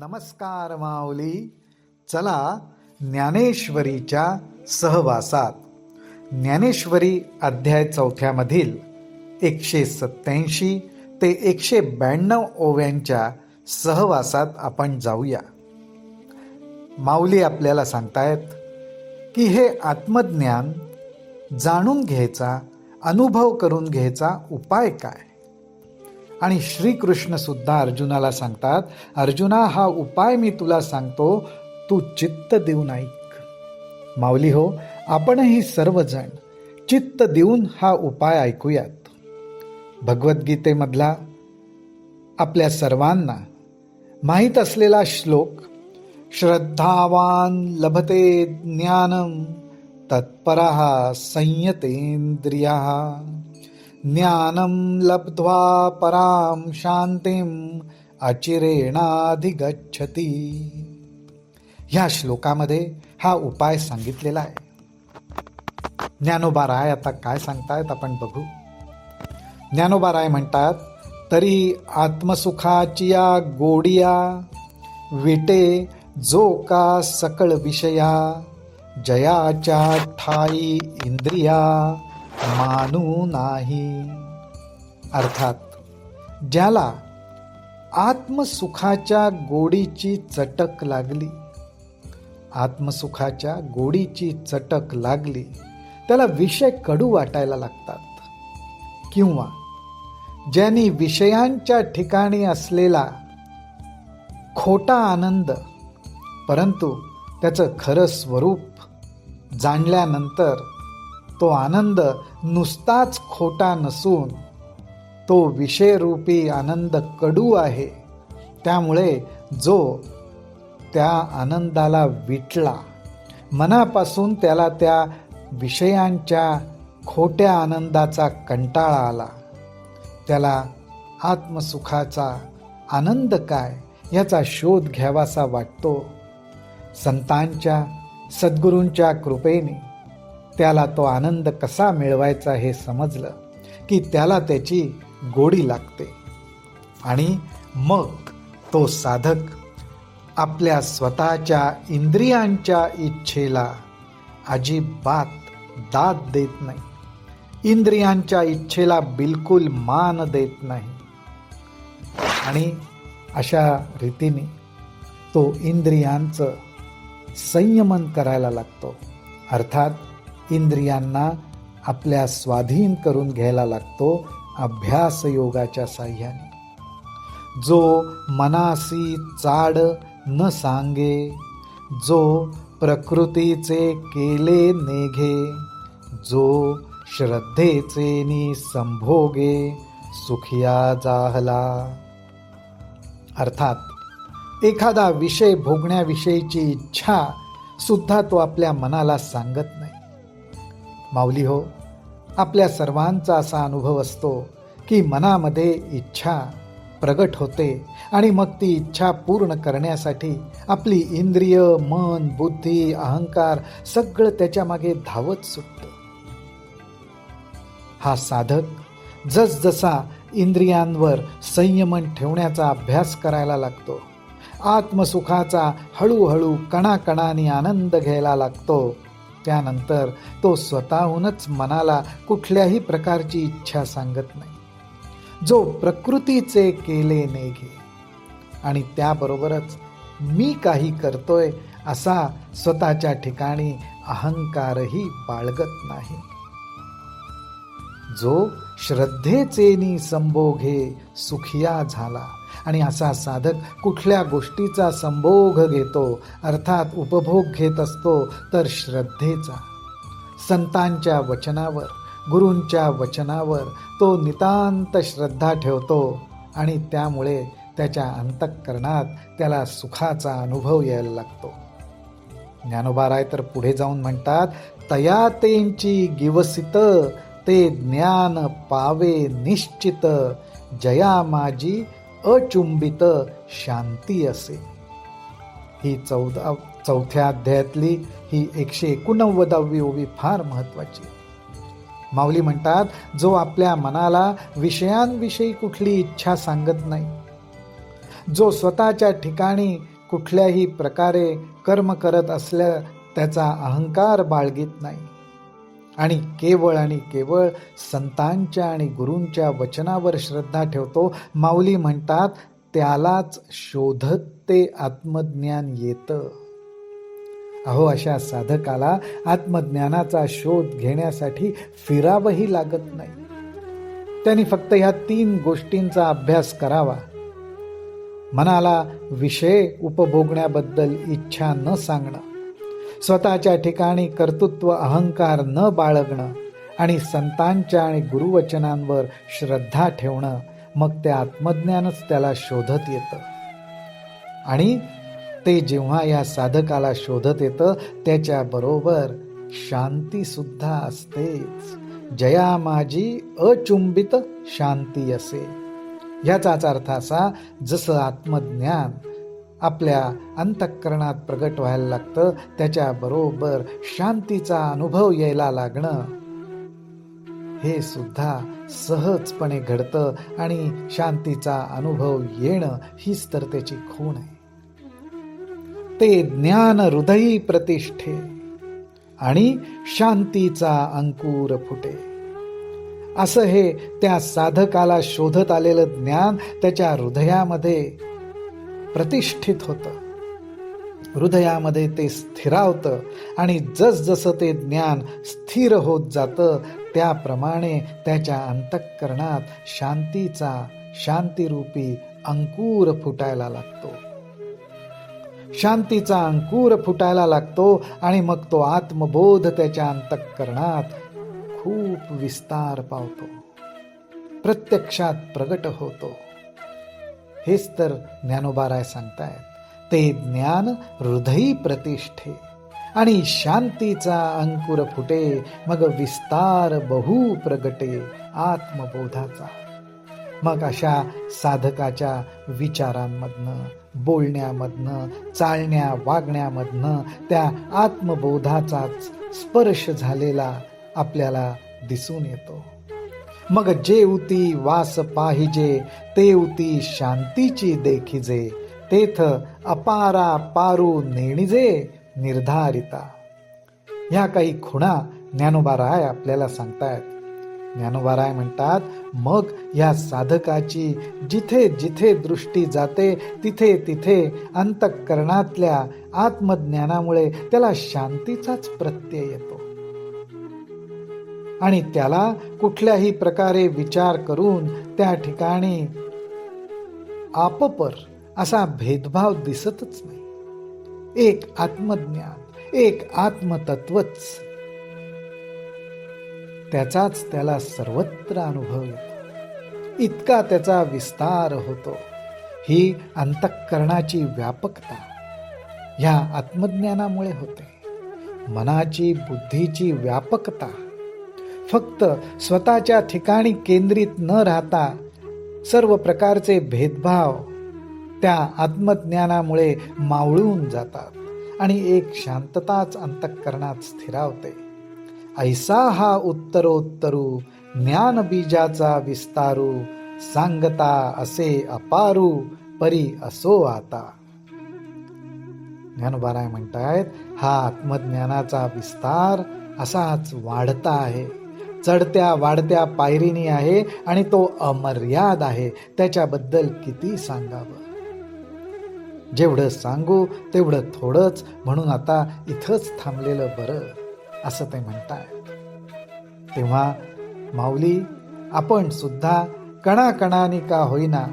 नमस्कार माऊली. चला ज्ञानेश्वरीच्या सहवासात ज्ञानेश्वरी अध्याय 4 मधील 187 ते 192 ओव्यांच्या सहवासात आपण जाऊया. माऊली आपल्याला सांगतायत की हे आत्मज्ञान जाणून घ्यायचा, अनुभव करून घ्यायचा उपाय काय. आणि श्रीकृष्ण सुद्धा अर्जुनाला सांगतात, अर्जुना हा उपाय मी तुला सांगतो, तू चित्त देऊन ऐक. माऊली हो, आपणही सर्वजण चित्त देऊन हा उपाय ऐकूयात. भगवद्गीतेमधला आपल्या सर्वांना माहीत असलेला श्लोक, श्रद्धावान लभते ज्ञानम तत्परः संयतेंद्रियः ज्ञानम लब्ध्वा पराम शांतिम अचिरेणाधिगच्छति. ह्या श्लोकामध्ये हा उपाय सांगितलेला आहे. ज्ञानोबा राय आता काय सांगतायत आपण बघू. ज्ञानोबा राय म्हणतात, तरी आत्मसुखाचिया गोडिया विटे जो का सकळ विषया जयाच्या ठाई इंद्रिया मानू नाही. अर्थात ज्याला आत्मसुखाच्या गोडीची चटक लागली, आत्मसुखाच्या गोडीची चटक लागली, त्याला विषय कडू वाटायला लागतात. किंवा ज्यांनी विषयांच्या ठिकाणी असलेला खोटा आनंद, परंतु त्याचं खरं स्वरूप जाणल्यानंतर तो आनंद नुसताच खोटा नसून तो विषयरूपी आनंद कडू आहे. त्यामुळे जो त्या आनंदाला विटला, मनापासून त्याला त्या विषयांच्या खोट्या आनंदाचा कंटाळा आला, त्याला आत्मसुखाचा आनंद काय याचा शोध घ्यावासा वाटतो. संतांच्या, सद्गुरूंच्या कृपेने त्याला तो आनंद कसा मिळवायचा हे समजलं की त्याला त्याची गोडी लागते. आणि मग तो साधक आपल्या स्वतःच्या इंद्रियांच्या इच्छेला अजिबात दाद देत नाही, इंद्रियांच्या इच्छेला बिलकुल मान देत नाही. आणि अशा रीतीने तो इंद्रियांचं संयमन करायला लागतो. अर्थात इंद्रियांना आपल्या स्वाधीन करून घ्यायला लागतो अभ्यास योगाच्या साह्याने. जो मनासी चाड न सांगे, जो प्रकृतीचे केले नेघे, जो श्रद्धेचे नि संभोगे सुखिया जाहला. अर्थात एखादा विषय भोगण्याविषयीची इच्छा सुद्धा तो आपल्या मनाला सांगत नाही. माऊली हो, आपल्या सर्वांचा असा अनुभव असतो की मनामध्ये इच्छा प्रगट होते आणि मग ती इच्छा पूर्ण करण्यासाठी आपली इंद्रिय, मन, बुद्धी, अहंकार सगळं त्याच्या मागे धावत सुटतं. हा साधक जसजसा इंद्रियांवर संयमन ठेवण्याचा अभ्यास करायला लागतो, आत्मसुखाचा हळूहळू कणाकणाने आनंद घ्यायला लागतो, त्यानंतर तो स्वतःहूनच मनाला कुठल्याही प्रकारची इच्छा सांगत नाही. जो प्रकृतीचे केले नेघे आणि त्याबरोबरच मी काही करतोय असा स्वतःच्या ठिकाणी अहंकारही बाळगत नाही. जो श्रद्धेचे नि संभोगे सुखिया झाला. आणि असा साधक कुठल्या गोष्टीचा संभोग घेतो, अर्थात उपभोग घेत असतो, तर श्रद्धेचा. संतांच्या वचनावर, गुरूंच्या वचनावर तो नितांत श्रद्धा ठेवतो आणि त्यामुळे त्याच्या अंतःकरणात त्याला सुखाचा अनुभव यायला लागतो. ज्ञानोबा राय तर पुढे जाऊन म्हणतात, तया तेंची गिवसित ते ज्ञान पावे निश्चित, जया माझी अचुंबित शांती असे. ही 4थ्या अध्यायातली ही 189वी ओवी फार महत्वाची. माऊली म्हणतात, जो आपल्या मनाला विषयांविषयी कुठली इच्छा सांगत नाही, जो स्वतःच्या ठिकाणी कुठल्याही प्रकारे कर्म करत असल्या त्याचा अहंकार बाळगीत नाही आणि केवळ संतांच्या आणि गुरूंच्या वचनावर श्रद्धा ठेवतो. माऊली म्हणतात, त्यालाच शोधत ते आत्मज्ञान येतं. अहो, अशा साधकाला आत्मज्ञानाचा शोध घेण्यासाठी फिरावंही लागत नाही. त्यांनी फक्त ह्या 3 गोष्टींचा अभ्यास करावा. मनाला विषय उपभोगण्याबद्दल इच्छा न सांगणं, स्वतःच्या ठिकाणी कर्तृत्व अहंकार न बाळगणं आणि संतांच्या आणि गुरुवचनांवर श्रद्धा ठेवणं. मग ते आत्मज्ञानच त्याला शोधत येतं. आणि ते जेव्हा या साधकाला शोधत येतं, त्याच्याबरोबर शांती सुद्धा असतेच. जया माझी अचुंबित शांती असे. ह्याचाच अर्थ असा, जसं आत्मज्ञान आपल्या अंतःकरणात प्रगट व्हायला लागतं, त्याच्याबरोबर शांतीचा अनुभव यायला लागणं हे सुद्धा सहजपणे घडतं. आणि शांतीचा अनुभव येणं हीच तर त्याची खूण आहे. ते ज्ञान हृदयी प्रतिष्ठे आणि शांतीचा अंकुर फुटे. असं हे त्या साधकाला शोधत आलेलं ज्ञान त्याच्या हृदयामध्ये प्रतिष्ठित होतं, हृदयामध्ये ते स्थिरावतं. आणि जसजसं ते ज्ञान स्थिर होत जातं, त्याप्रमाणे त्याच्या अंतःकरणात शांतीचा शांतिरूपी अंकुर फुटायला लागतो. शांतीचा अंकुर फुटायला लागतो आणि मग तो आत्मबोध त्याच्या अंतःकरणात खूप विस्तार पावतो, प्रत्यक्षात प्रगट होतो. हेच तर ज्ञानोबाराय सांगतायत, ते ज्ञान हृदयी प्रतिष्ठे आणि शांतीचा अंकुर फुटे, मग विस्तार बहु प्रगटे आत्मबोधाचा. मग अशा साधकाच्या विचारांमधनं, बोलण्यामधनं, चालण्या वागण्यामधनं त्या आत्मबोधाचाच स्पर्श झालेला आपल्याला दिसून येतो. मग जेवती वास पाहिजे, तेवती शांतीची देखिजे, तेथ अपारा पारू नेणिजे निर्धारिता. ह्या काही खुणा ज्ञानोबाराय आपल्याला सांगतायत. ज्ञानोबाराय म्हणतात, मग या साधकाची जिथे जिथे दृष्टी जाते, तिथे तिथे अंतःकरणातल्या आत्मज्ञानामुळे त्याला शांतीचाच प्रत्यय येतो. आणि त्याला कुठल्याही प्रकारे विचार करून त्या ठिकाणी आपपर असा भेदभाव दिसतच नाही. एक आत्मज्ञान, एक आत्मतत्वच, त्याचाच त्याला सर्वत्र अनुभव येतो. इतका त्याचा विस्तार होतो. ही अंतःकरणाची व्यापकता ह्या आत्मज्ञानामुळे होते. मनाची, बुद्धीची व्यापकता फक्त स्वतःच्या ठिकाणी केंद्रित न राहता सर्व प्रकारचे भेदभाव त्या आत्मज्ञानामुळे मावळून जातात आणि एक शांतताच अंतःकरणात स्थिरावते. ऐसा हा उत्तरोत्तरू ज्ञान बीजाचा विस्तारू, सांगता असे अपारू परी असो आता. ज्ञानोबाराय म्हणतायत, हा आत्मज्ञानाचा विस्तार असाच वाढता आहे, चढत्या वाढत्या पायरीनी आहे आणि तो अमर्याद आहे. त्याच्याबद्दल किती सांगावं. जेवढं सांगू तेवढं थोडंच, म्हणून आता इथंच थांबलेलं बरं, असं ते म्हणतायत. तेव्हा माऊली, आपण सुद्धा कणाकणानी का होईना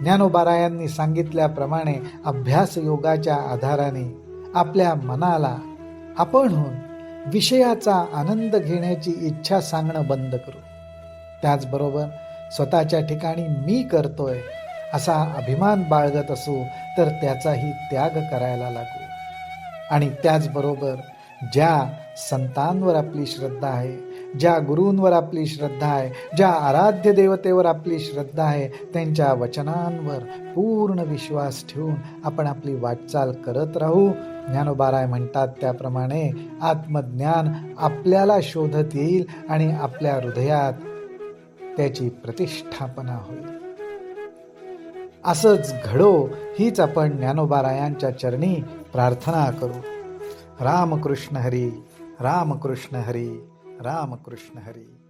ज्ञानोबारायांनी सांगितल्याप्रमाणे अभ्यास योगाच्या आधाराने आपल्या मनाला आपणहून विषयाचा आनंद घेण्याची इच्छा सांगणं बंद करू. त्याचबरोबर स्वतःच्या ठिकाणी मी करतोय असा अभिमान बाळगत असू तर त्याचाही त्याग करायला लागू. आणि त्याचबरोबर ज्या संतांवर आपली श्रद्धा आहे, ज्या गुरूंवर आपली श्रद्धा आहे, ज्या आराध्य देवतेवर आपली श्रद्धा आहे, त्यांच्या वचनांवर पूर्ण विश्वास ठेवून आपण आपली वाटचाल करत राहू. ज्ञानोबाराय म्हणतात त्याप्रमाणे आत्मज्ञान आपल्याला शोधत येईल आणि आपल्या हृदयात त्याची प्रतिष्ठापना होईल. असंच घडो हीच आपण ज्ञानोबारायांच्या चरणी प्रार्थना करू. रामकृष्ण हरी, रामकृष्ण हरी, रामकृष्ण हरी.